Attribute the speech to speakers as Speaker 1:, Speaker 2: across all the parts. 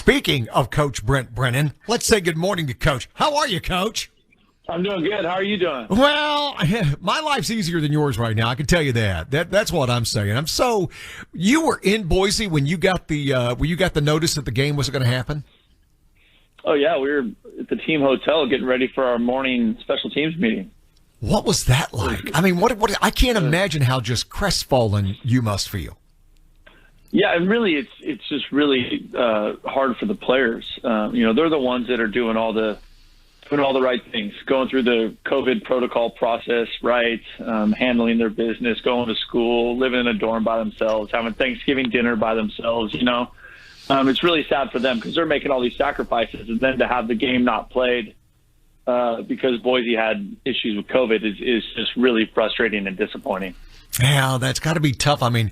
Speaker 1: Speaking of Coach Brent Brennan, let's say good morning to Coach. How are you, Coach?
Speaker 2: I'm doing good. How are you doing?
Speaker 1: Well, my life's easier than yours right now. I can tell you that. That's what I'm saying. You were in Boise when you got the notice that the game wasn't going to happen?
Speaker 2: Oh yeah, we were at the team hotel getting ready for our morning special teams meeting.
Speaker 1: What was that like? I mean, what I can't imagine how just crestfallen you must feel.
Speaker 2: Yeah, and really, it's just really hard for the players. They're the ones that are doing all the right things, going through the COVID protocol process, right? Handling their business, going to school, living in a dorm by themselves, having Thanksgiving dinner by themselves. It's really sad for them because they're making all these sacrifices, and then to have the game not played because Boise had issues with COVID is just really frustrating and disappointing.
Speaker 1: Yeah, that's got to be tough. I mean,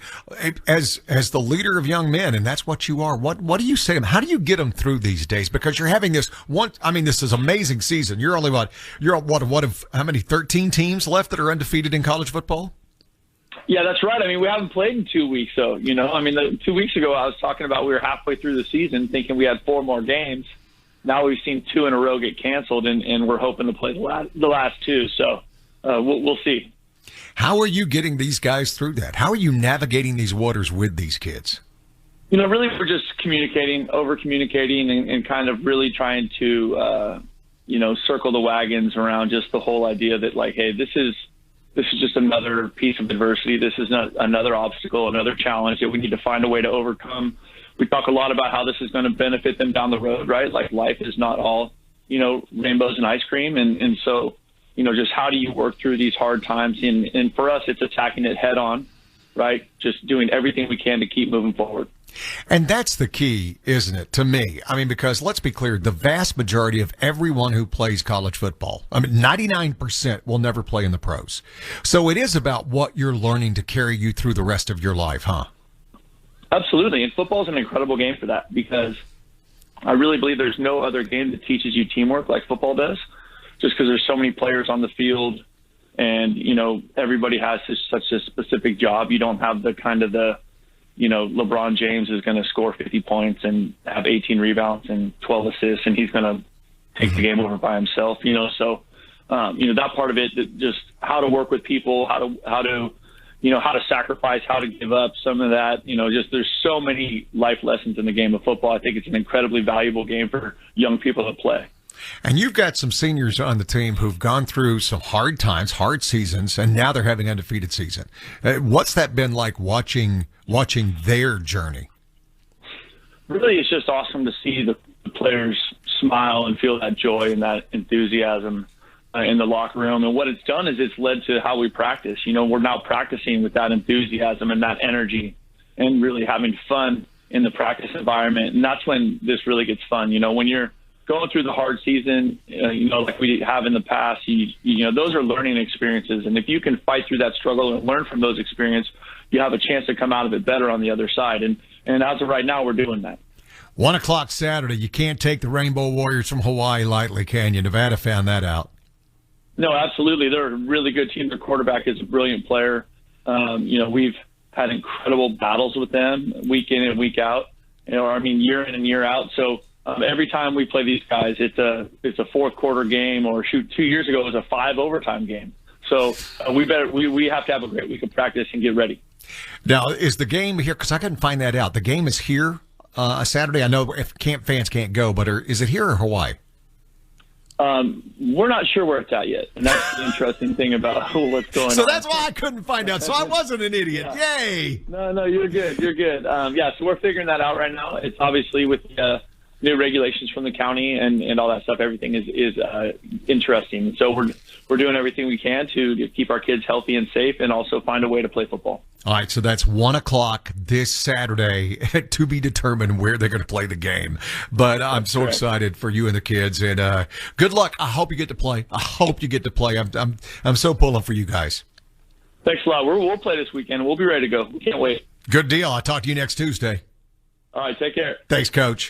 Speaker 1: as the leader of young men, and that's what you are, what do you say to them? How do you get them through these days? Because you're having this this is amazing season. You're only how many 13 teams left that are undefeated in college football?
Speaker 2: Yeah, that's right. I mean, we haven't played in 2 weeks, though. 2 weeks ago, I was talking about we were halfway through the season thinking we had 4 more games. Now we've seen 2 in a row get canceled, and we're hoping to play the last 2. So we'll see.
Speaker 1: How are you getting these guys through that? How are you navigating these waters with these kids?
Speaker 2: Really, we're just over-communicating, and kind of really trying to, circle the wagons around just the whole idea that, like, hey, this is just another piece of adversity. This is not another obstacle, another challenge that we need to find a way to overcome. We talk a lot about how this is going to benefit them down the road, right? Like, life is not all, rainbows and ice cream. And so, just how do you work through these hard times? And for us, it's attacking it head on, right? Just doing everything we can to keep moving forward.
Speaker 1: And that's the key, isn't it, to me? I mean, because let's be clear, the vast majority of everyone who plays college football, 99% will never play in the pros. So it is about what you're learning to carry you through the rest of your life, huh?
Speaker 2: Absolutely. And football is an incredible game for that, because I really believe there's no other game that teaches you teamwork like football does, just because there's so many players on the field and, everybody has such a specific job. You don't have the kind of LeBron James is going to score 50 points and have 18 rebounds and 12 assists, and he's going to take the game over by himself. So that part of it, just how to work with people, how to sacrifice, how to give up some of that. Just there's so many life lessons in the game of football. I think it's an incredibly valuable game for young people to play.
Speaker 1: And you've got some seniors on the team who've gone through some hard times, hard seasons, and now they're having an undefeated season. What's that been like watching their journey? Really, it's just awesome to see the players smile and feel that joy and that enthusiasm in the locker room. And what it's done is it's led to how we practice. We're now practicing with that enthusiasm and that energy and really having fun in the practice environment. And that's when this really gets fun. When you're going through the hard season, like we have in the past, those are learning experiences. And if you can fight through that struggle and learn from those experiences, you have a chance to come out of it better on the other side. And as of right now, we're doing that. 1 o'clock Saturday. You can't take the Rainbow Warriors from Hawaii lightly, can you? Nevada found that out. No, absolutely. They're a really good team. Their quarterback is a brilliant player. We've had incredible battles with them week in and week out, year in and year out. So every time we play these guys, it's a fourth quarter game, or 2 years ago, it was a 5 overtime game. So we have to have a great week of practice and get ready. Now, is the game here? Because I couldn't find that out. The game is here Saturday. I know if fans can't go, but is it here or Hawaii? We're not sure where it's at yet, and that's the interesting thing about what's going on. So that's why I couldn't find out. So I wasn't an idiot. Yeah. Yay! No, you're good. You're good. So we're figuring that out right now. It's obviously with new regulations from the county and all that stuff. Everything is interesting. So we're doing everything we can to keep our kids healthy and safe, and also find a way to play football. All right, so that's 1 o'clock this Saturday to be determined where they're going to play the game. But I'm so excited for you and the kids, and good luck. I hope you get to play. I'm so pulling for you guys. Thanks a lot. We'll play this weekend. We'll be ready to go. We can't wait. Good deal. I'll talk to you next Tuesday. All right, take care. Thanks, Coach.